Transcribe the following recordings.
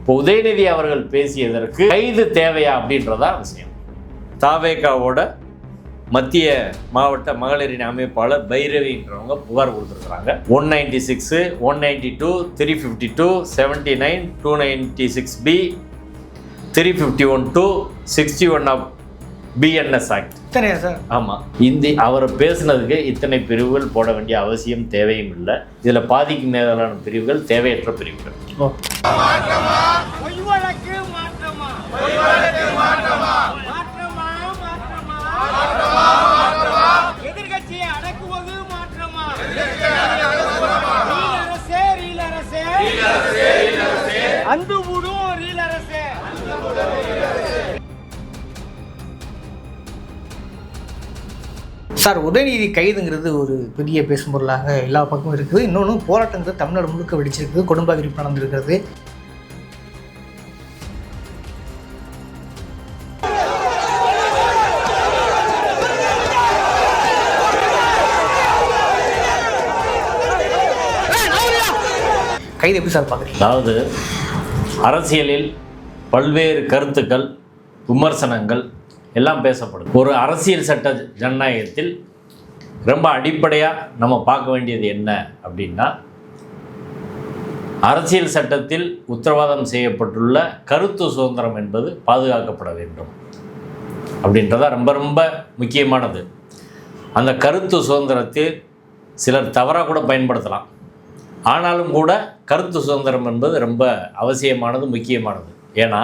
இப்போ உதயநிதி அவர்கள் பேசியதற்கு கைது தேவையா அப்படின்றதா விஷயம். தாவேகாவோட மத்திய மாவட்ட மகளிரின் அமைப்பாளர் பைரவின்றவங்க புகார் கொடுத்துருக்குறாங்க. 196, 192, 352, 79, 296B, 351 to 61 of BNS act. Sir ஆமாம், அவர் பேசுனதுக்கு இத்தனை பிரிவுகள் போட வேண்டிய அவசியம் தேவையும் இல்லை. இதில் பாதிக்கு மேலான பிரிவுகள் தேவையற்ற பிரிவுகள். சார், உதயநிதி கைதுங்கிறது ஒரு பெரிய பேசும் பொருளாக எல்லா பக்கமும் இருக்குது. இன்னொன்று போராட்டங்கிறது தமிழ்நாடு முழுக்க வெடிச்சிருக்குது. குடும்ப விரிப்பு நடந்திருக்கிறது. கைது எப்படி சார் பார்க்குறீங்க? அதாவது அரசியலில் பல்வேறு கருத்துக்கள், விமர்சனங்கள் எல்லாம் பேசப்படும். ஒரு அரசியல் சட்ட ஜனநாயகத்தில் ரொம்ப அடிப்படையாக நம்ம பார்க்க வேண்டியது என்ன அப்படின்னா, அரசியல் சட்டத்தில் உத்தரவாதம் செய்யப்பட்டுள்ள கருத்து சுதந்திரம் என்பது பாதுகாக்கப்பட வேண்டும் அப்படின்றதா ரொம்ப ரொம்ப முக்கியமானது. அந்த கருத்து சுதந்திரத்தை சிலர் தவறாக கூட பயன்படுத்தலாம். ஆனாலும் கூட கருத்து சுதந்திரம் என்பது ரொம்ப அவசியமானது, முக்கியமானது. ஏன்னா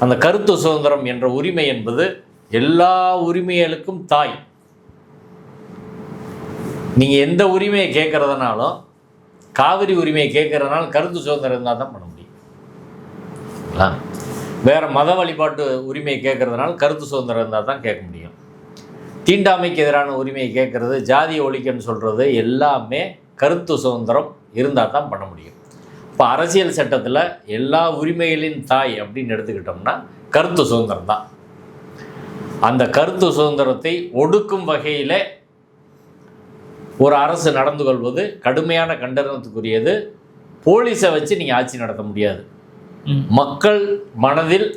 அந்த கருத்து சுதந்திரம் என்ற உரிமை என்பது எல்லா உரிமைகளுக்கும் தாய். நீங்கள் எந்த உரிமையை கேட்குறதுனாலும், காவிரி உரிமையை கேட்குறதுனால கருத்து சுதந்திரம் இருந்தால் தான் பண்ண முடியும். வேறு மத வழிபாட்டு உரிமையை கேட்குறதுனால கருத்து சுதந்திரம் இருந்தால் தான் கேட்க முடியும். தீண்டாமைக்கு எதிரான உரிமையை கேட்குறது, ஜாதி ஒழிக்கன்னு சொல்கிறது எல்லாமே கருத்து சுதந்திரம் இருந்தால் தான் பண்ண முடியும். இப்போ அரசியல் சட்டத்தில் எல்லா உரிமைகளின் தாய் அப்படின்னு எடுத்துக்கிட்டோம்னா கருத்து சுதந்திரம் தான். அந்த கருத்து சுதந்திரத்தை ஒடுக்கும் வகையில் ஒரு அரசு நடந்து கொள்வது கடுமையான கண்டனத்துக்குரியது. போலீஸை வச்சு நீங்கள் ஆட்சி நடத்த முடியாது. மக்கள் மனதில்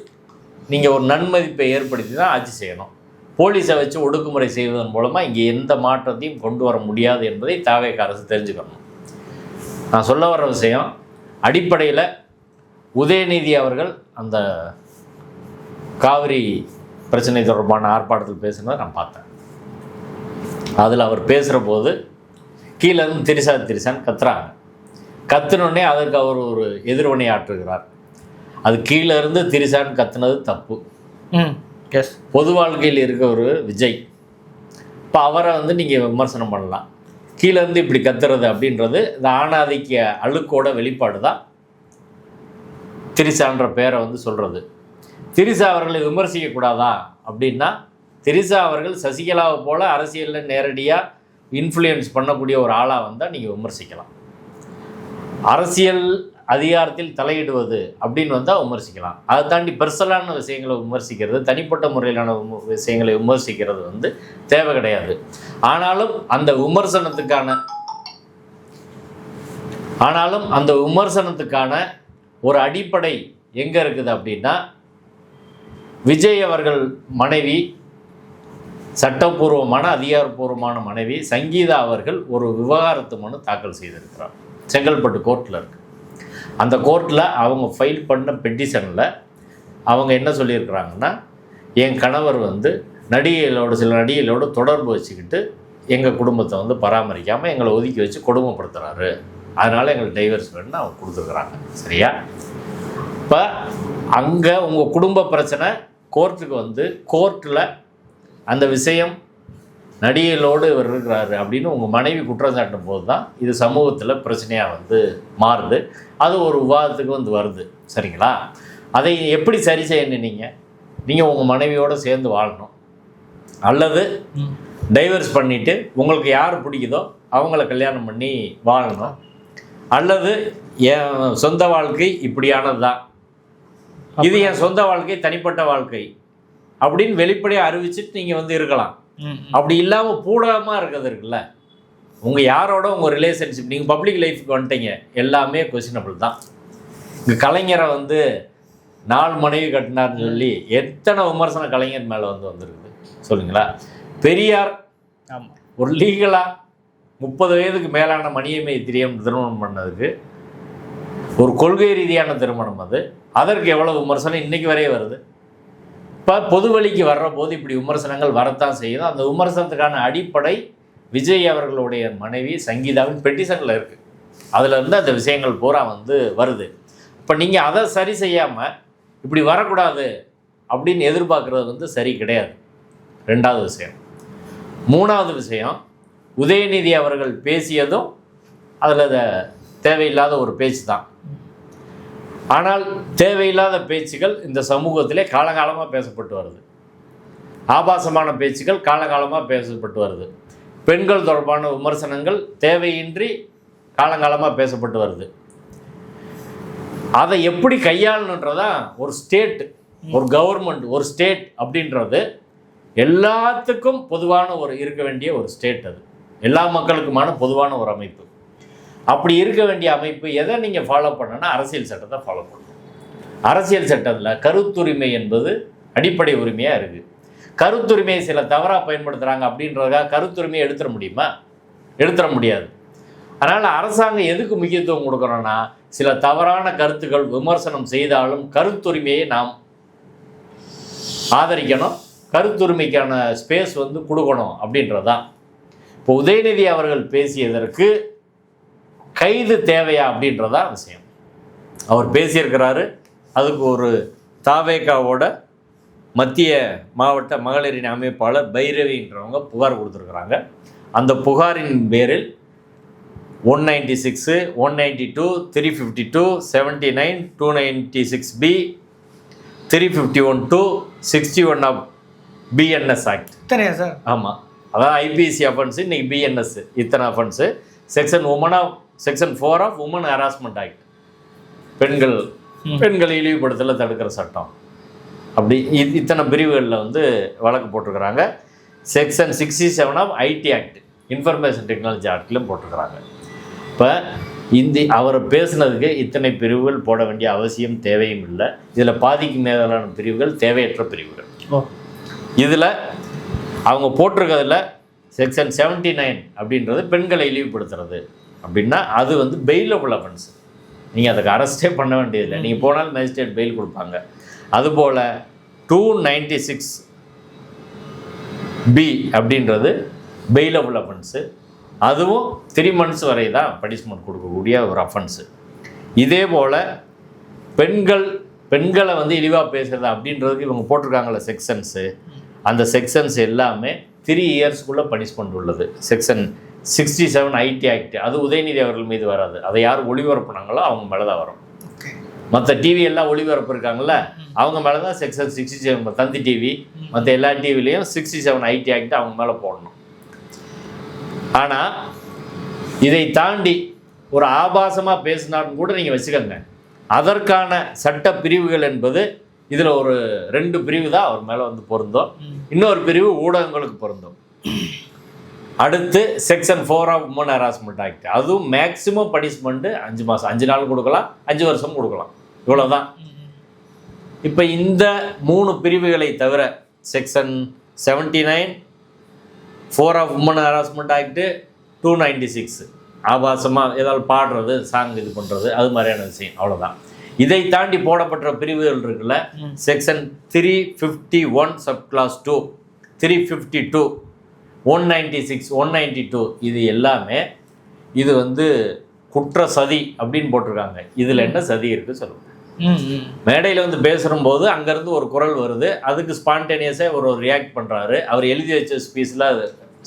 நீங்கள் ஒரு நன்மதிப்பை ஏற்படுத்தி தான் ஆட்சி செய்யணும். போலீஸை வச்சு ஒடுக்குமுறை செய்வதன் மூலமாக இங்கே எந்த மாற்றத்தையும் கொண்டு வர முடியாது என்பதை தாவேக அரசு தெரிஞ்சுக்கணும். நான் சொல்ல வர்ற விஷயம், அடிப்படையில் உதயநிதி அவர்கள் அந்த காவிரி பிரச்சனை தொடர்பான ஆர்ப்பாட்டத்தில் பேசுனதை நான் பார்த்தேன். அதில் அவர் பேசுகிற போது கீழேருந்து திரிசான்னு கத்துறாங்க. கத்துனோடனே அதற்கு அவர் ஒரு எதிர்வினை ஆற்றுகிறார். அது கீழேருந்து திரிசான்னு கத்துனது தப்பு. பொது வாழ்க்கையில் இருக்க ஒரு விஜய், இப்போ அவரை நீங்கள் விமர்சனம் பண்ணலாம். கீழேருந்து இப்படி கத்துறது அப்படின்றது இந்த ஆணாதிக்க அழுக்கோட வெளிப்பாடு தான் திரிசான்ற பேரை சொல்கிறது. திரிசா அவர்களை விமர்சிக்கக்கூடாதா அப்படின்னா, திரிசா அவர்கள் சசிகலாவை போல் அரசியலில் நேரடியாக இன்ஃப்ளூயன்ஸ் பண்ணக்கூடிய ஒரு ஆளாக வந்தால் நீங்கள் விமர்சிக்கலாம். அரசியல் அதிகாரத்தில் தலையிடுவது அப்படின்னு வந்தால் விமர்சிக்கலாம். அதை தாண்டி பர்சனலான விஷயங்களை விமர்சிக்கிறது, தனிப்பட்ட முறையிலான விஷயங்களை விமர்சிக்கிறது தேவை கிடையாது. ஆனாலும் அந்த விமர்சனத்துக்கான ஒரு அடிப்படை எங்கே இருக்குது அப்படின்னா, விஜய் அவர்கள் மனைவி, சட்டப்பூர்வமான அதிகாரப்பூர்வமான மனைவி சங்கீதா அவர்கள் ஒரு விவகாரத்து மனு தாக்கல் செய்திருக்கிறார். செங்கல்பட்டு கோர்ட்டில் இருக்குது. அந்த கோர்ட்டில் அவங்க ஃபைல் பண்ண பெட்டிஷனில் அவங்க என்ன சொல்லியிருக்கிறாங்கன்னா, என் கணவர் சில நடிகைகளோடு தொடர்பு வச்சுக்கிட்டு எங்கள் குடும்பத்தை பராமரிக்காமல் எங்களை ஒதுக்கி வச்சு கொடுமைப்படுத்துகிறாரு, அதனால் எங்களுக்கு டைவர்ஸ் வேணும்னு அவங்க கொடுத்துருக்குறாங்க. சரியா? இப்போ அங்கே உங்கள் குடும்ப பிரச்சனை கோர்ட்டுக்கு கோர்ட்டில் அந்த விஷயம் நடிகைகளோடு இவர் இருக்கிறாரு அப்படின்னு உங்கள் மனைவி குற்றம் சாட்டும் போது தான் இது சமூகத்தில் பிரச்சனையாக மாறுது. அது ஒரு விவாதத்துக்கு வருது. சரிங்களா? அதை எப்படி சரி செய்யணும்? நீங்கள் உங்கள் மனைவியோடு சேர்ந்து வாழணும், அல்லது டைவர்ஸ் பண்ணிவிட்டு உங்களுக்கு யார் பிடிக்குதோ அவங்கள கல்யாணம் பண்ணி வாழணும், அல்லது என் சொந்த வாழ்க்கை இப்படியானது தான், இது என் சொந்த வாழ்க்கை, தனிப்பட்ட வாழ்க்கை அப்படின்னு வெளிப்படையாக அறிவிச்சுட்டு நீங்கள் இருக்கலாம். அப்படி இல்லாமல் பூடகமாக இருக்கிறது இருக்குல்ல, உங்கள் யாரோட உங்கள் ரிலேஷன்ஷிப், நீங்கள் பப்ளிக் லைஃப்க்கு வந்துட்டீங்க, எல்லாமே கொஸ்டினபிள் தான். இங்கே கலைஞரை வந்து 4 மனைவி கட்டினார்னு சொல்லி எத்தனை விமர்சனம் கலைஞர் மேலே வந்துருக்குது சொல்லுங்களா? பெரியார் ஆமாம் ஒரு லீகலாக 30 வயதுக்கு மேலான மணியம்மை திருமணம் பண்ணதுக்கு ஒரு கொள்கை ரீதியான திருமணம் அது. அதற்கு எவ்வளோ விமர்சனம் இன்னைக்கு வரையே வருது. இப்போ பொது வழிக்கு வர்ற போது இப்படி விமர்சனங்கள் வரத்தான் செய்யுது. அந்த விமர்சனத்துக்கான அடிப்படை விஜய் அவர்களுடைய மனைவி சங்கீதாவின் பெட்டிஷனில் இருக்குது. அதுலேருந்து அந்த விஷயங்கள் பூரா வருது. இப்போ நீங்கள் அதை சரி செய்யாமல் இப்படி வரக்கூடாது அப்படின்னு எதிர்பார்க்குறது சரி கிடையாது. 2வது விஷயம். 3வது விஷயம், உதயநிதி அவர்கள் பேசியதும் அதில் தேவையில்லாத ஒரு பேச்சு தான். ஆனால் தேவையில்லாத பேச்சுகள் இந்த சமூகத்திலே காலகாலமாக பேசப்பட்டு வருது. ஆபாசமான பேச்சுகள் காலகாலமாக பேசப்பட்டு வருது. பெண்கள் தொடர்பான விமர்சனங்கள் தேவையின்றி காலங்காலமாக பேசப்பட்டு வருது. அதை எப்படி கையாளணுன்றதான் ஒரு ஸ்டேட், ஒரு கவர்மெண்ட், ஒரு ஸ்டேட் அப்படின்றது எல்லாத்துக்கும் பொதுவான இருக்க வேண்டிய ஒரு ஸ்டேட். அது எல்லா மக்களுக்குமான பொதுவான ஒரு அமைப்பு. அப்படி இருக்க வேண்டிய அமைப்பு எதை நீங்கள் ஃபாலோ பண்ணணும்னா அரசியல் சட்டத்தை ஃபாலோ பண்ணணும். அரசியல் சட்டத்தில் கருத்துரிமை என்பது அடிப்படை உரிமையாக இருக்குது. கருத்துரிமையை சில தவறாக பயன்படுத்துகிறாங்க அப்படின்றதுக்காக கருத்துரிமையை எடுத்துட முடியுமா? எடுத்துட முடியாது. அதனால் அரசாங்கம் எதுக்கு முக்கியத்துவம் கொடுக்கணும்னா, சில தவறான கருத்துக்கள் விமர்சனம் செய்தாலும் கருத்துரிமையை நாம் ஆதரிக்கணும், கருத்துரிமைக்கான ஸ்பேஸ் கொடுக்கணும் அப்படின்றதான். இப்போ உதயநிதி அவர்கள் பேசியதற்கு கைது தேவையா அப்படின்றதா விஷயம். அவர் பேசியிருக்கிறாரு. அதுக்கு ஒரு தாவேகாவோட மத்திய மாவட்ட மகளிரின் அமைப்பாளர் பைரவின்றவங்க புகார் கொடுத்துருக்குறாங்க. அந்த புகாரின் பேரில் 196, 192, 352, 79, 296B, 351 to 61 of BNS act. சரியா சார்? ஆமாம், அதாவது ஐபிசி அஃபென்ஸு, இன்றைக்கி BNS இத்தனை offence. Section 4 of woman harassment act, பெண்களை இழிவுபடுத்தலை தடுக்கிற சட்டம். அப்படி இத்தனை பிரிவுகளில் வழக்கு போட்டிருக்கிறாங்க. Section 67 of IT act, information technology ஆக்ட்லையும் போட்டிருக்கிறாங்க. இப்போ அவர் பேசுனதுக்கு இத்தனை பிரிவுகள் போட வேண்டிய அவசியம் தேவையும் இல்லை. இதில் பாதிக்கு மேலான பிரிவுகள் தேவையற்ற பிரிவுகள். இதில் அவங்க போட்டிருக்கிறதுல செக்ஷன் 79 அப்படின்றது பெண்களை இழிவுபடுத்துறது அப்படின்னா அது பெயிலபிள் அஃபென்ஸ். நீங்கள் அதுக்கு அரெஸ்டே பண்ண வேண்டியதில்லை. நீங்கள் போனாலும் மேஜிஸ்ட்ரேட் பெயில் கொடுப்பாங்க. அதுபோல் 296B அப்படின்றது பெயிலபிள் அஃபென்ஸு. அதுவும் 3 months வரை தான் பனிஷ்மெண்ட் கொடுக்கக்கூடிய ஒரு அஃபென்ஸு. இதே போல் பெண்களை இழிவாக பேசுகிறது அப்படின்றதுக்கு இவங்க போட்டிருக்காங்களே செக்ஷன்ஸு, அந்த செக்ஷன்ஸ் எல்லாமே 3 yearsக்குள்ளே பனிஷ்மெண்ட் உள்ளது. செக்ஷன் 67 ஐடி ஆக்ட் அது உதயநிதி அவர்கள் மீது வராது. அதை யார் ஒளிபரப்புனாங்களோ அவங்க மேலே தான் வரும். மற்ற டிவி எல்லாம் ஒளிபரப்பு இருக்காங்கல்ல, அவங்க மேலே தான் செக்ஷன் 67, தந்தி டிவி மற்ற எல்லா டிவிலையும் 67 ஐடி ஆக்ட் அவங்க மேலே போடணும். ஆனால் இதை தாண்டி ஒரு ஆபாசமாக பேசினார்னு கூட நீங்கள் வச்சுக்கோங்க, அதற்கான சட்ட பிரிவுகள் என்பது இதில் ஒரு 2 பிரிவு தான் அவர் மேலே பொருந்தும். இன்னொரு பிரிவு ஊடகங்களுக்கு பொருந்தும். அடுத்து section 4 of woman harassment act, அதுவும் மேக்சிமம் பனிஷ்மெண்ட்டு 5 மாதம், 5 நாள் கொடுக்கலாம், 5 வருஷம் கொடுக்கலாம், இவ்வளோதான். இப்போ இந்த 3 பிரிவுகளை தவிர section 79, 4 of woman harassment act, 296 ஆபாசமாக ஏதாவது பாடுறது, சாங் இது பண்ணுறது, அது மாதிரியான விஷயம், அவ்வளோதான். இதை தாண்டி போடப்பட்ட பிரிவுகள் இருக்குல்ல, செக்ஷன் 351 சப்கிளாஸ் 2, 352, 196, 192 இது எல்லாமே இது குற்ற சதி அப்படின்னு போட்டிருக்காங்க. இதில் என்ன சதி இருக்குது சொல்லுங்கள். மேடையில் பேசும்போது அங்கேருந்து ஒரு குரல் வருது, அதுக்கு ஸ்பான்டேனியஸாக ஒரு ரியாக்ட் பண்ணுறாரு. அவர் எழுதி வச்ச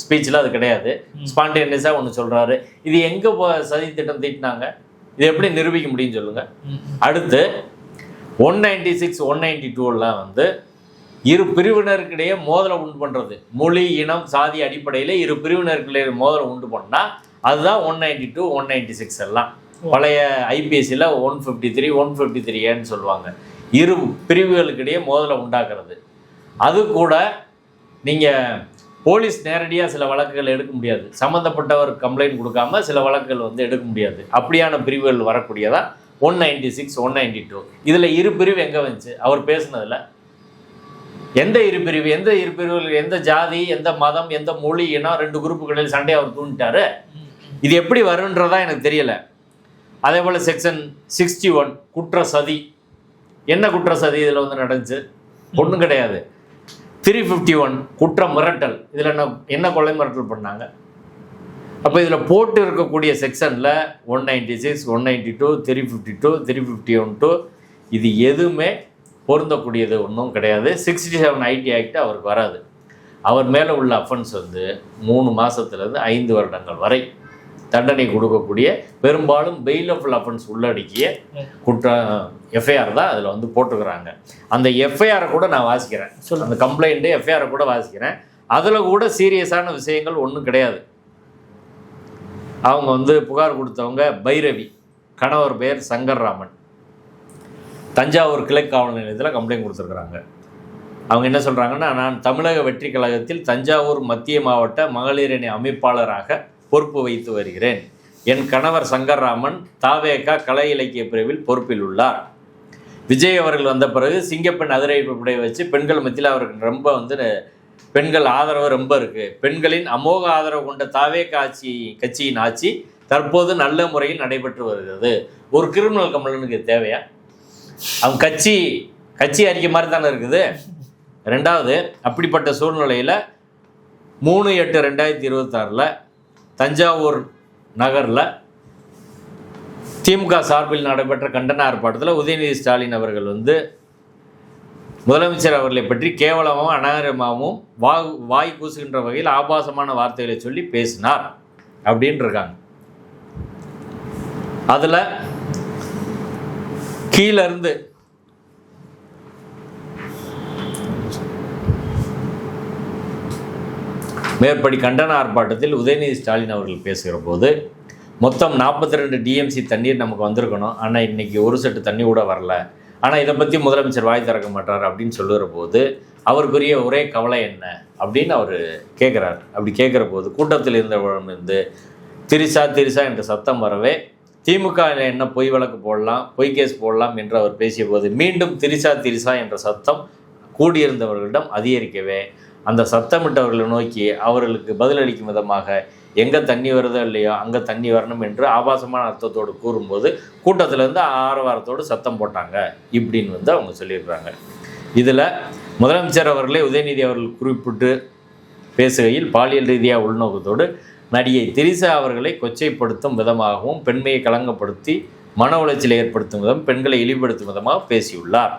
ஸ்பீச்சில் அது கிடையாது, ஸ்பான்டேனியஸாக ஒன்று சொல்கிறாரு. இது எங்கே சதி திட்டம் தீட்டினாங்க? இது எப்படி நிரூபிக்க முடியும்னு சொல்லுங்கள். அடுத்து 196, 192 இரு பிரிவினருக்கிடையே மோதலை உண்டு பண்ணுறது, மொழி, இனம், சாதி அடிப்படையில் இரு பிரிவினருக்கிடையே மோதலை உண்டு பண்ணால் அதுதான் 192, 196 எல்லாம். பழைய ஐபிஎஸ்சியில் 153, 153 சொல்லுவாங்க. இரு பிரிவுகளுக்கிடையே மோதலை உண்டாக்குறது. அது கூட நீங்கள் போலீஸ் நேரடியாக சில வழக்குகள் எடுக்க முடியாது, சம்மந்தப்பட்டவர் கம்ப்ளைண்ட் கொடுக்காம சில வழக்குகள் எடுக்க முடியாது. அப்படியான பிரிவுகள் வரக்கூடியதான் 196, 192. இதில் இரு பிரிவு எங்கே வந்துச்சு அவர் பேசுனதில்? எந்த இரு பிரிவுகள், எந்த ஜாதி, எந்த மதம், எந்த மொழி, இனம், 2 குரூப்புகளில் சண்டை அவர் தூண்டிட்டாரு. இது எப்படி வருன்றதா எனக்கு தெரியலை. அதே போல் செக்ஷன் 61 குற்ற சதி. என்ன குற்ற சதி இதில் வந்து நடந்துச்சு? ஒன்றும் கிடையாது. 351 குற்ற மிரட்டல். இதில் என்ன கொலை மிரட்டல் பண்ணாங்க? அப்போ இதில் போட்டு இருக்கக்கூடிய செக்ஷனில் 196, 192, 352, 351 இது எதுவுமே பொருந்தக்கூடியது ஒன்றும் கிடையாது. 67 ஐடி ஆக்ட் அவருக்கு வராது. அவர் மேலே உள்ள அஃபென்ஸ் வந்து 3 மாதத்துலேருந்து 5 வருடங்கள் வரை தண்டனை கொடுக்கக்கூடிய பெரும்பாலும் பெயிலபிள் அஃபென்ஸ் உள்ளடக்கிய எஃப்ஐஆர் தான் அதில் வந்து போட்டுக்கிறாங்க. அந்த எஃப்ஐஆரை கூட நான் வாசிக்கிறேன், அந்த கம்ப்ளைண்ட்டு எஃப்ஐஆரை கூட வாசிக்கிறேன். அதில் கூட சீரியஸான விஷயங்கள் ஒன்றும் கிடையாது. அவங்க வந்து புகார் கொடுத்தவங்க பைரவி, கணவர் பெயர் சங்கர்ராமன், தஞ்சாவூர் கிழக்கு காவல் நிலையத்தில் கம்ப்ளைண்ட் கொடுத்துருக்குறாங்க. அவங்க என்ன சொல்கிறாங்கன்னா, நான் தமிழக வெற்றி கழகத்தில் தஞ்சாவூர் மத்திய மாவட்ட மகளிர் அணி அமைப்பாளராக பொறுப்பு வைத்து வருகிறேன். என் கணவர் சங்கர்ராமன் தாவேகா கலை இலக்கிய பிரிவில் பொறுப்பில் உள்ளார். விஜய் அவர்கள் வந்த பிறகு சிங்கப்பெண் அதிரடிப்படை வச்சு பெண்கள் மத்தியில் அவருக்கு ரொம்ப வந்து பெண்கள் ஆதரவு ரொம்ப இருக்குது. பெண்களின் அமோக ஆதரவு கொண்ட தாவேகா கட்சியின் ஆட்சி தற்போது நல்ல முறையில் நடைபெற்று வருகிறது. ஒரு கிரிமினல் கம்ப்ளைண்ட்டுக்கு தேவையா? அவங்க கட்சி அறிக்கை மாதிரி தானே இருக்குது. ரெண்டாவது, அப்படிப்பட்ட சூழ்நிலையில் 3/8/2026 தஞ்சாவூர் நகரில் திமுக சார்பில் நடைபெற்ற கண்டன ஆர்ப்பாட்டத்தில் உதயநிதி ஸ்டாலின் அவர்கள் வந்து முதலமைச்சர் அவர்களை பற்றி கேவலமாகவும் அநாகரிகமாகவும் வாய் கூசுகின்ற வகையில் ஆபாசமான வார்த்தைகளை சொல்லி பேசினார் அப்படின்னு இருக்காங்க. அதில் கீழிருந்து மேற்படி கண்டன ஆர்ப்பாட்டத்தில் உதயநிதி ஸ்டாலின் அவர்கள் பேசுகிற போது மொத்தம் 42 டிஎம்சி தண்ணீர் நமக்கு வந்திருக்கணும், ஆனால் இன்றைக்கி ஒரு செட்டு தண்ணி கூட வரல, ஆனால் இதை பற்றி முதலமைச்சர் வாய் திறக்க மாட்டார் அப்படின்னு சொல்லுகிற போது அவருக்குரிய ஒரே கவலை என்ன அப்படின்னு அவர் கேட்குறார். அப்படி கேட்குற போது கூட்டத்தில் இருந்தவரிடமிருந்து திரிசா என்ற சத்தம் வரவே திமுக என்ன பொய் வழக்கு போடலாம், பொய் கேஸ் போடலாம் என்று அவர் பேசிய போது மீண்டும் திரிசா என்ற சத்தம் கூடியிருந்தவர்களிடம் அதிகரிக்கவே அந்த சத்தமிட்டவர்களை நோக்கி அவர்களுக்கு பதிலளிக்கும் விதமாக எங்கே தண்ணி வருதோ இல்லையோ அங்கே தண்ணி வரணும் என்று ஆபாசமான அர்த்தத்தோடு கூறும்போது கூட்டத்திலேருந்து ஆரவாரத்தோடு சத்தம் போட்டாங்க இப்படின்னு வந்து அவங்க சொல்லியிருக்கிறாங்க. இதில் முதலமைச்சர் அவர்களே உதயநிதி அவர்கள் குறிப்பிட்டு பேசுகையில் பாலியல் ரீதியாக உள்நோக்கத்தோடு நடிகை திரிசா அவர்களை கொச்சைப்படுத்தும் விதமாகவும் பெண்மையை களங்கப்படுத்தி மன உளைச்சலை ஏற்படுத்தும் விதம், பெண்களை இழிவுபடுத்தும் விதமாக பேசியுள்ளார்.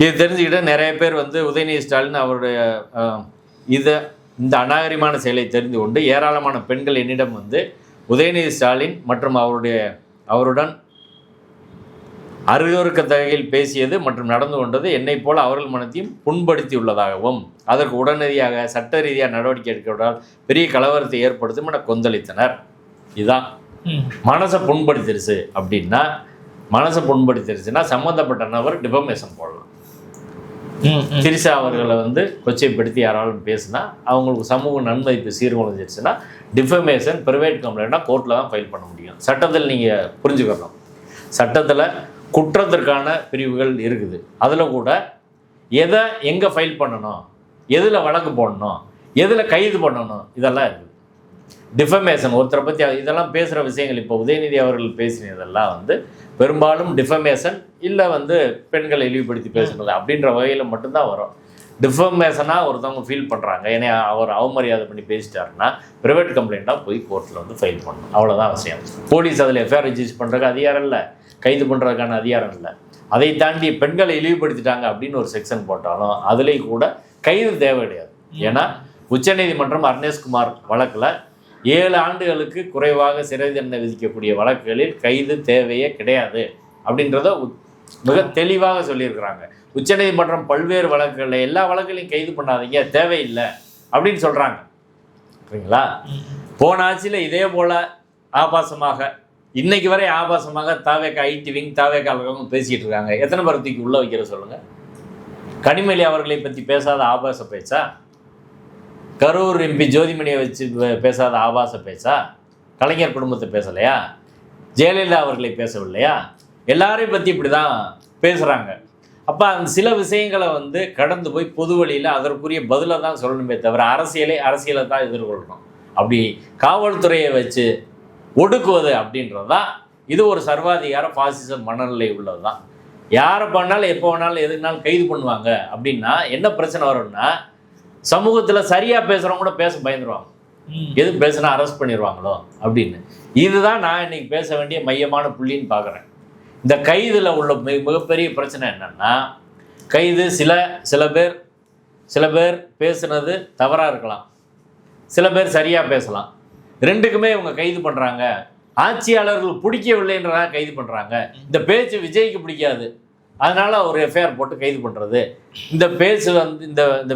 இது தெரிஞ்சுக்கிட்ட நிறைய பேர் வந்து உதயநிதி ஸ்டாலின் அவருடைய இந்த அநாகரிகமான செயலை தெரிந்து கொண்டு ஏராளமான பெண்கள் என்னிடம் வந்து உதயநிதி ஸ்டாலின் மற்றும் அவருடன் அருகருக்கத்தகையில் பேசியது மற்றும் நடந்து கொண்டது என்னை போல அவர்கள் மனத்தையும் புண்படுத்தி உள்ளதாகவும் அதற்கு உடனடியாக சட்ட ரீதியாக நடவடிக்கை எடுக்கப்பட்டால் பெரிய கலவரத்தை ஏற்படுத்தும் என கொந்தளித்தனர். இதுதான் மனசை புண்படுத்திருச்சு அப்படின்னா, மனசை புண்படுத்திருச்சுன்னா சம்மந்தப்பட்ட நபர் டிஃபமேஷன் போடலாம். திரிசா அவர்களை வந்து கொச்சைப்படுத்தி யாராலும் பேசினா அவங்களுக்கு சமூக நன்மதிப்பு சீர்குலைஞ்சிருச்சுன்னா டிஃபமேஷன் ப்ரைவேட் கம்ப்ளைண்ட்னா கோர்ட்டில் தான் ஃபைல் பண்ண முடியும். சட்டத்தில் நீங்கள் புரிஞ்சுக்கணும், சட்டத்தில் குற்றத்திற்கான பிரிவுகள் இருக்குது. அதில் கூட எதை எங்கே ஃபைல் பண்ணணும், எதில் வழக்கு போடணும், எதில் கைது பண்ணணும், இதெல்லாம் இருக்குது. டிஃபமேஷன் ஒருத்தரை பற்றி இதெல்லாம் பேசுகிற விஷயங்கள் இப்போ உதயநிதி அவர்கள் பேசினதெல்லாம் வந்து பெரும்பாலும் டிஃபமேஷன் இல்லை வந்து பெண்களை இழிவுபடுத்தி பேசுகிறது அப்படின்ற வகையில் மட்டும்தான் வரும். டிஃபமேஷனாக ஒருத்தவங்க ஃபீல் பண்ணுறாங்க, ஏன்னா அவர் அவமரியாதை பண்ணி பேசிட்டாருன்னா ப்ரைவேட் கம்ப்ளைண்ட்டாக போய் கோர்ட்டில் வந்து ஃபைல் பண்ணணும், அவ்வளோதான் விஷயம். போலீஸ் அதில் எஃப்ஐஆர் ரெஜிஸ்டர் பண்ணுறதுக்கு அதிகாரம் இல்லை, கைது பண்ணுறதுக்கான அதிகாரம் இல்லை. அதை தாண்டி பெண்களை இழிவுபடுத்திட்டாங்க அப்படின்னு ஒரு செக்ஷன் போட்டாலும் அதுலேயும் கூட கைது தேவை கிடையாது. ஏன்னா உச்சநீதிமன்றம் அர்னேஷ்குமார் வழக்கில் 7 ஆண்டுகளுக்கு குறைவாக சிறை தண்டனை விதிக்கக்கூடிய வழக்குகளில் கைது தேவையே கிடையாது அப்படின்றத மிக தெளிவாக சொல்லியிருக்கிறாங்க. உச்சநீதிமன்றம் பல்வேறு வழக்குகளில் எல்லா வழக்குகளையும் கைது பண்ணாதீங்க, தேவையில்லை அப்படின்னு சொல்கிறாங்க. சரிங்களா? போன ஆட்சியில் இதே போல் ஆபாசமாக இன்னைக்கு வரை ஆபாசமாக தாவேக்கா ஐடி விங் தாவேக்கா பேசிகிட்டு இருக்காங்க. எத்தனை பேர் தூக்கி உள்ளே வைக்கிற சொல்லுங்கள்? கனிமொழி அவர்களை பற்றி பேசாத ஆபாச பேச்சா? கரூர் எம்பி ஜோதிமணியை வச்சு பேசாத ஆபாச பேச்சா? கலைஞர் குடும்பத்தை பேசலையா? ஜெயலலிதா அவர்களை பேசவில்லையா? எல்லாரையும் பற்றி இப்படி தான் பேசுகிறாங்க. அப்போ அந்த சில விஷயங்களை வந்து கடந்து போய் பொது வழியில் அதற்குரிய பதிலை தான் சொல்லணுமே தவிர அரசியலை தான் எதிர்கொள்ளணும். அப்படி காவல்துறையை வச்சு ஒடுக்குவது அப்படின்றது தான் இது ஒரு சர்வாதிகார பாசிச மனநிலை உள்ளது தான். யாரை பண்ணாலும் எப்போ வேணாலும் எதுக்குனாலும் கைது பண்ணுவாங்க. அப்படின்னா என்ன பிரச்சனை வரும்னா, சமூகத்தில் சரியாக பேசுகிறவங்க கூட பேச பயந்துருவாங்க. எது பேசுனா அரெஸ்ட் பண்ணிடுவாங்களோ அப்படின்னு. இதுதான் நான் இன்னைக்கு பேச வேண்டிய மையமான புள்ளின்னு பார்க்குறேன். இந்த கைதில் உள்ள மிகப்பெரிய பிரச்சனை என்னென்னா, கைது சில பேர் பேசுனது தவறாக இருக்கலாம், சில பேர் சரியாக பேசலாம். ரெண்டுக்குமே இவங்க கைது பண்ணுறாங்க. ஆட்சியாளர்கள் பிடிக்கவில்லைன்றதா கைது பண்ணுறாங்க. இந்த பேச்சு விஜய்க்கு பிடிக்காது, அதனால் ஒரு எஃப்ஐஆர் போட்டு கைது பண்ணுறது. இந்த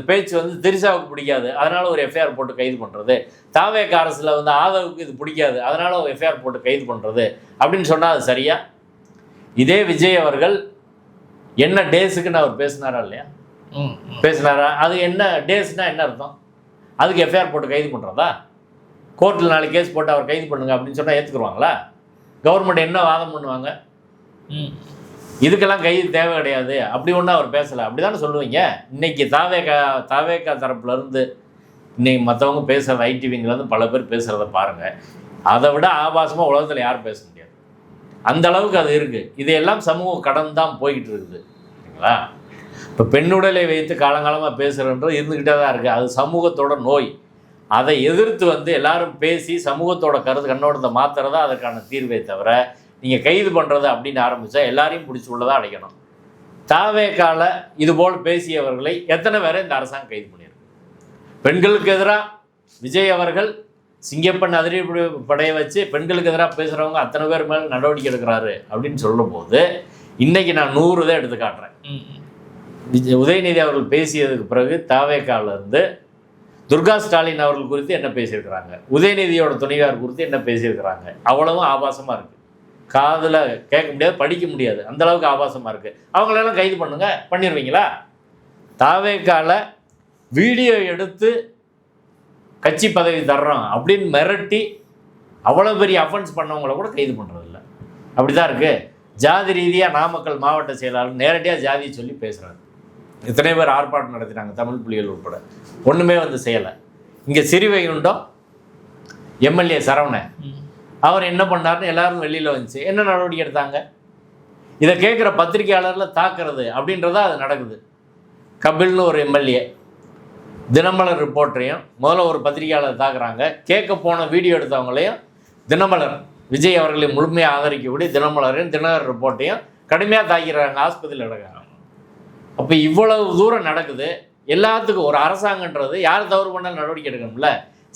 பேச்சு வந்து திரிசாவுக்கு பிடிக்காது, அதனால் ஒரு எஃப்ஐஆர் போட்டு கைது பண்ணுறது. தாவேக அரசில் வந்து ஆதவுக்கு இது பிடிக்காது, அதனால் ஒரு எஃப்ஐஆர் போட்டு கைது பண்ணுறது அப்படின்னு சொன்னால் அது சரியா? இதே விஜய் அவர்கள் என்ன டேஸுக்குன்னு அவர் பேசினாரா இல்லையா? பேசினாரா? அது என்ன டேஸ்னால் என்ன அர்த்தம்? அதுக்கு எஃப்ஐஆர் போட்டு கைது பண்ணுறதா? கோர்ட்டில் 4 கேஸ் போட்டு அவர் கைது பண்ணுங்க அப்படின்னு சொன்னால் ஏற்றுக்குருவாங்களா? கவர்மெண்ட் என்ன வாதம் பண்ணுவாங்க? இதுக்கெல்லாம் கைது தேவை கிடையாது அப்படி ஒன்றும் அவர் பேசலை அப்படி தானே சொல்லுவீங்க. இன்றைக்கி தாவேகா தரப்புலேருந்து இன்றைக்கி மற்றவங்க பேசுகிற ஐடிவிங்லேருந்து பல பேர் பேசுகிறத பாருங்கள். அதை விட ஆபாசமாக உலகத்தில் யாரும் பேச முடியாது, அந்த அளவுக்கு அது இருக்குது. இதையெல்லாம் சமூகம் கடந்து தான் போய்கிட்டு இருக்குது, சரிங்களா? இப்போ பெண்ணுடலை வைத்து காலங்காலமாக பேசுகிறன்றது இருந்துக்கிட்டே தான் இருக்குது. அது சமூகத்தோட நோய். அதை எதிர்த்து வந்து எல்லாரும் பேசி சமூகத்தோட கண்ணோட்டத்தை மாற்றுறதா அதுக்கான தீர்வை தவிர, நீங்கள் கைது பண்ணுறது அப்படின்னு ஆரம்பித்தா எல்லாரையும் பிடிச்சி உள்ளதாக அடைக்கணும். தாவேகால இதுபோல் பேசியவர்களை எத்தனை பேரை இந்த அரசாங்கம் கைது பண்ணியிருக்கு? பெண்களுக்கு எதிராக விஜய் அவர்கள் சிங்கப்பெண் அதிரடி படையை வச்சு பெண்களுக்கு எதிராக பேசுகிறவங்க அத்தனை பேர் மேலே நடவடிக்கை எடுக்கிறாரு அப்படின்னு சொல்லும்போது, இன்றைக்கி நான் 100 தான் எடுத்து காட்டுறேன். உதயநிதி அவர்கள் பேசியதுக்கு பிறகு தாவேகாவிலேருந்து துர்கா ஸ்டாலின் அவர்கள் குறித்து என்ன பேசியிருக்கிறாங்க, உதயநிதியோட துணைவியார் குறித்து என்ன பேசியிருக்கிறாங்க, அவ்வளவும் ஆபாசமாக இருக்குது. காதில் கேட்க முடியாது, படிக்க முடியாது, அந்தளவுக்கு ஆபாசமாக இருக்குது. அவங்களெல்லாம் கைது பண்ணுங்க, பண்ணிடுவீங்களா? தாவேகால வீடியோ எடுத்து கட்சி பதவி தர்றோம் அப்படின்னு மிரட்டி அவ்வளோ பெரிய அஃபென்ஸ் பண்ணவங்கள கூட கைது பண்ணுறதில்ல. அப்படி தான் இருக்குது. ஜாதி ரீதியாக நாமக்கல் மாவட்ட செயலாளர் நேரடியாக ஜாதியை சொல்லி பேசுகிறாரு. இத்தனை பேர் ஆர்ப்பாட்டம் நடத்தினாங்க, தமிழ் புலிகள் உட்பட, ஒன்றுமே வந்து செய்யலை. இங்கே சிறுவைகுண்டம் எம்எல்ஏ சரவணன் அவர் என்ன பண்ணார்னு எல்லாரும் வெளியில் வந்துச்சு. என்ன நடவடிக்கை எடுத்தாங்க? இதை கேட்குற பத்திரிகையாளரில் தாக்குறது அப்படின்றதா அது நடக்குது. கபில்னு ஒரு எம்எல்ஏ தினமலர் ரிப்போர்ட்டரையும் முதல்ல ஒரு பத்திரிகையாளர் தாக்குறாங்க. கேட்க போன வீடியோ எடுத்தவங்களையும் தினமலர் விஜய் அவர்களை முழுமையாக ஆதரிக்கக்கூடிய தினமலரையும் தினகர் ரிப்போர்ட்டையும் கடுமையாக தாக்கிறாங்க, ஆஸ்பத்திரியில் நடக்கிறாங்க. அப்போ இவ்வளவு தூரம் நடக்குது. எல்லாத்துக்கும் ஒரு அரசாங்கன்றது யார் தவறு பண்ணாலும் நடவடிக்கை எடுக்கணும்ல.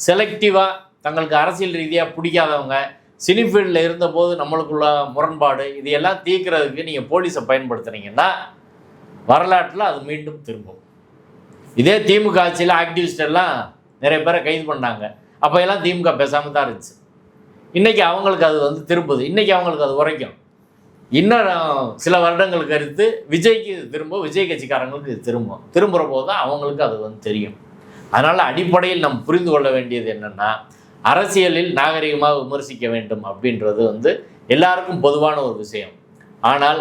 செலக்டிவாக தங்களுக்கு அரசியல் ரீதியாக பிடிக்காதவங்க, சினிஃபீல்டில் இருந்தபோது நம்மளுக்குள்ள முரண்பாடு, இதையெல்லாம் தீர்க்கிறதுக்கு நீங்கள் போலீஸை பயன்படுத்துனீங்கன்னா வரலாற்றில் அது மீண்டும் திரும்பும். இதே திமுக ஆட்சியில் ஆக்டிவிஸ்ட் எல்லாம் நிறைய பேரை கைது பண்ணாங்க. அப்போ எல்லாம் திமுக பேசாமல் தான் இருந்துச்சு. இன்றைக்கி அவங்களுக்கு அது வந்து திரும்புது. இன்றைக்கி அவங்களுக்கு அது உரைக்கும். இன்னும் சில வருடங்களுக்கு அடுத்து விஜய்க்கு திரும்ப, விஜய் கட்சிக்காரங்களுக்கு இது திரும்புகிற போது தான் அவங்களுக்கு அது வந்து தெரியும். அதனால் அடிப்படையில் நம்ம புரிந்து கொள்ள வேண்டியது என்னென்னா, அரசியலில் நாகரிகமாக விமர்சிக்க வேண்டும் அப்படின்றது வந்து எல்லாருக்கும் பொதுவான ஒரு விஷயம். ஆனால்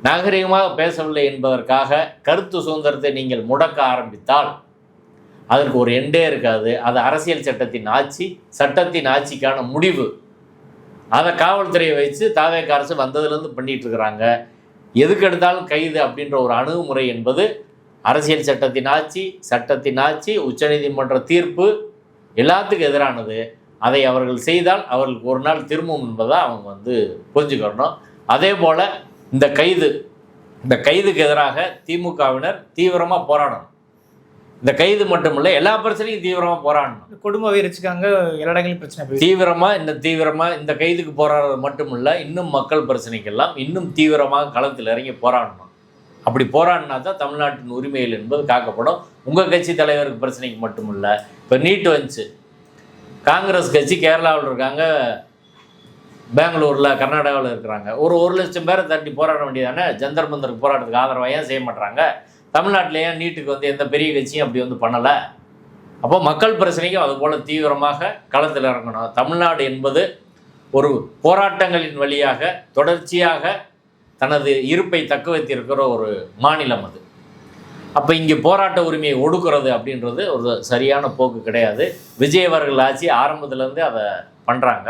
நாகரிகமாக பேசவில்லை என்பதற்காக கருத்து சுதந்திரத்தை நீங்கள் முடக்க ஆரம்பித்தால் அதற்கு ஒரு எண்டே இருக்காது. அது அரசியல் சட்டத்தின் ஆட்சிக்கான முடிவு. அதை காவல்துறையை வச்சு தாவேக அரசு வந்ததுலேருந்து பண்ணிகிட்டு இருக்கிறாங்க. எதுக்கு எடுத்தாலும் கைது அப்படின்ற ஒரு அணுகுமுறை என்பது அரசியல் சட்டத்தின் ஆட்சி உச்சநீதிமன்ற தீர்ப்பு எல்லாத்துக்கும் எதிரானது. அதை அவர்கள் செய்தால் அவர்களுக்கு ஒரு நாள் திரும்பும் என்பதை அவங்க வந்து புரிஞ்சுக்கணும். அதே போல் இந்த கைதுக்கு எதிராக திமுகவினர் தீவிரமாக போராடணும். இந்த கைது மட்டும் இல்லை, எல்லா பிரச்சனையும் தீவிரமாக போராடணும். குடும்ப வச்சுக்காங்க, எல்லா இடங்களையும் பிரச்சனை தீவிரமாக இந்த கைதுக்கு போராடுறது மட்டும் இல்லை, இன்னும் மக்கள் பிரச்சனைக்கெல்லாம் இன்னும் தீவிரமாக களத்தில் இறங்கி போராடணும். அப்படி போராடினா தான் தமிழ்நாட்டின் உரிமைகள் என்பது காக்கப்படும். உங்கள் கட்சி தலைவருக்கு பிரச்சனைக்கு மட்டும் இல்லை. இப்போ நீட் வந்துச்சு, காங்கிரஸ் கட்சி கேரளாவில் இருக்காங்க, பெங்களூரில், கர்நாடகாவில் இருக்கிறாங்க. ஒரு 1,00,000 பேரை தட்டி போராட வேண்டியதானே? ஜந்தர் மந்தருக்கு போராட்டத்துக்கு ஆதரவாக ஏன் செய்ய மாட்டாங்க? தமிழ்நாட்டில் ஏன் நீட்டுக்கு வந்து எந்த பெரிய கட்சியும் அப்படி வந்து பண்ணலை? அப்போ மக்கள் பிரச்சனைக்கும் அதுபோல் தீவிரமாக களத்தில் இறங்கணும். தமிழ்நாடு என்பது ஒரு போராட்டங்களின் வழியாக தொடர்ச்சியாக தனது இருப்பை தக்க வைத்திருக்கிற ஒரு மாநிலம் அது. அப்போ இங்கே போராட்ட உரிமையை ஒடுக்குறது அப்படின்றது ஒரு சரியான போக்கு கிடையாது. விஜய் அவர்கள் ஆட்சி ஆரம்பத்துலேருந்தே அதை பண்ணுறாங்க.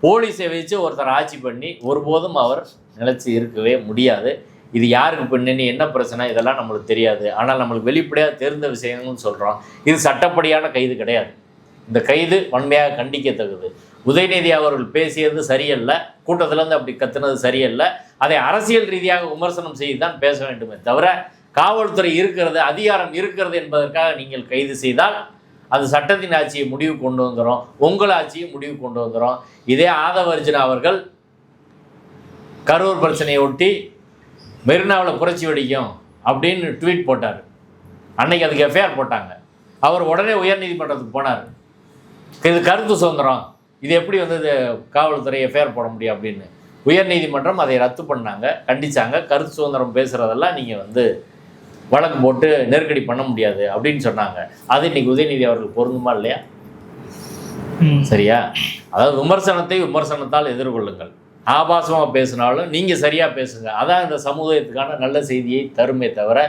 போலீஸை வச்சு ஒருத்தர் ஆட்சி பண்ணி ஒருபோதும் அவர் நிலைச்சி இருக்கவே முடியாது. இது யாருக்கு பின்னணி, என்ன பிரச்சனை, இதெல்லாம் நம்மளுக்கு தெரியாது. ஆனால் நம்மளுக்கு வெளிப்படையாக தெரிந்த விஷயங்கள்னு சொல்கிறோம். இது சட்டப்படியான கைது கிடையாது. இந்த கைது வன்மையாக கண்டிக்கத்தகுது. உதயநிதி அவர்கள் பேசியது சரியல்ல, கூட்டத்திலேருந்து அப்படி கத்துனது சரியல்ல. அதை அரசியல் ரீதியாக விமர்சனம் செய்து தான் பேச வேண்டுமே தவிர, காவல்துறை இருக்கிறது, அதிகாரம் இருக்கிறது என்பதற்காக நீங்கள் கைது செய்தால் அது சட்டத்தின் ஆட்சியை முடிவு கொண்டு வந்துடும், உங்கள் ஆட்சியை முடிவு கொண்டு வந்துடும். இதே ஆதவர்ஜுனா அவர்கள் கரூர் பிரச்சனையை ஒட்டி மெரினாவில் புரட்சி வெடிக்கும் அப்படின்னு ட்வீட் போட்டார். அன்னைக்கு அதுக்கு எஃப்ஐஆர் போட்டாங்க. அவர் உடனே உயர்நீதிமன்றத்துக்கு போனார். இது கருத்து சுதந்திரம், இது எப்படி இது காவல்துறை எஃப்ஐஆர் போட முடியும் அப்படின்னு. உயர்நீதிமன்றம் அதை ரத்து பண்ணாங்க, கண்டிச்சாங்க. கருத்து சுதந்திரம் பேசுகிறதெல்லாம் நீங்கள் வழக்கு போட்டு நெருக்கடி பண்ண முடியாது அப்படின்னு சொன்னாங்க. அது இன்னைக்கு உதயநிதி அவர்கள் பொருந்துமா இல்லையா? சரியா? அதாவது விமர்சனத்தை விமர்சனத்தால் எதிர்கொள்ளுங்கள். ஆபாசமாக பேசினாலும் நீங்கள் சரியாக பேசுங்க. அதான் இந்த சமுதாயத்துக்கான நல்ல செய்தியை தருமே தவிர,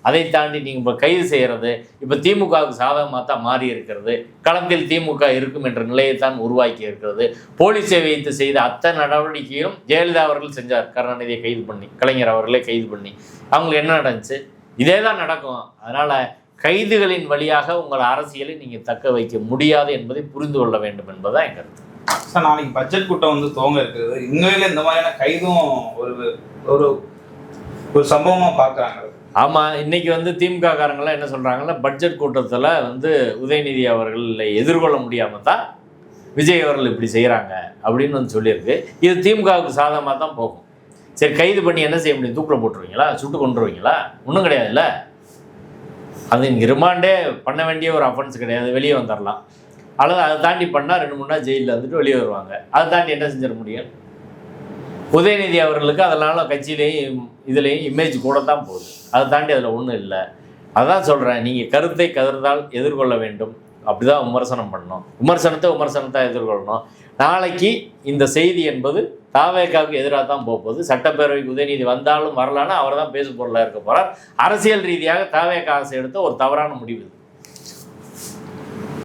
அதை தாண்டி நீங்கள் இப்போ கைது செய்கிறது, இப்போ திமுகவுக்கு சாதகமாக தான் மாறி இருக்கிறது. களத்தில் திமுக இருக்கும் என்ற நிலையைத்தான் உருவாக்கி இருக்கிறது. போலீஸை வைத்து செய்த அத்தனை நடவடிக்கையும் ஜெயலலிதா அவர்கள் செஞ்சார். கருணாநிதியை கைது பண்ணி, கலைஞர் அவர்களே கைது பண்ணி. அவங்களுக்கு என்ன நடந்துச்சு? இதே தான் நடக்கும். அதனால் கைதுகளின் வழியாக உங்கள் அரசியலை நீங்கள் தக்க வைக்க முடியாது என்பதை புரிந்து கொள்ள வேண்டும் என்பதுதான் என் கருத்து. சார், நாளைக்கு பட்ஜெட் கூட்டம் துவங்க இருக்கிறது. உண்மையில இந்த மாதிரியான கைதும் ஒரு ஒரு ஒரு சம்பவமாக பார்க்குறாங்க. ஆமாம், இன்றைக்கி திமுக காரங்களாம் என்ன சொல்கிறாங்கன்னா, பட்ஜெட் கூட்டத்தில் உதயநிதி அவர்களை எதிர்கொள்ள முடியாமல் தான் விஜய் அவர்கள் இப்படி செய்கிறாங்க அப்படின்னு சொல்லியிருக்கு. இது திமுகவுக்கு சாதகமாக தான் போகும். சரி, கைது பண்ணி என்ன செய்ய முடியும்? தூக்கில் போட்டுருவீங்களா? சுட்டு கொண்டுருவீங்களா? ஒன்றும் கிடையாதுல்ல. அது இங்கே ரிமாண்டே பண்ண வேண்டிய ஒரு அஃபென்ஸ் கிடையாது, வெளியே வந்துடலாம். அல்லது அதை தாண்டி பண்ணால் 2-3 நாள் ஜெயிலில் வெளியே வருவாங்க. அதை தாண்டி என்ன செஞ்சிட முடியும்? உதயநிதி அவர்களுக்கு அதனால் கட்சியிலையும் இதுலேயும் இமேஜ் கூட தான் போகுது. அதை தாண்டி அதில் ஒன்றும் இல்லை. அதான் சொல்கிறேன், நீங்கள் கருத்தை கதர்ந்தால் எதிர்கொள்ள வேண்டும். அப்படி தான் விமர்சனம் பண்ணணும். விமர்சனத்தை எதிர்கொள்ளணும். நாளைக்கு இந்த செய்தி என்பது தாவேகாவுக்கு எதிராக தான் போகுது. சட்டப்பேரவைக்கு உதயநிதி வந்தாலும் வரலான்னா அவர் தான் பேசு பொருளாக இருக்க போகிறார். அரசியல் ரீதியாக தாவேகா அரசு எடுத்த ஒரு தவறான முடிவு.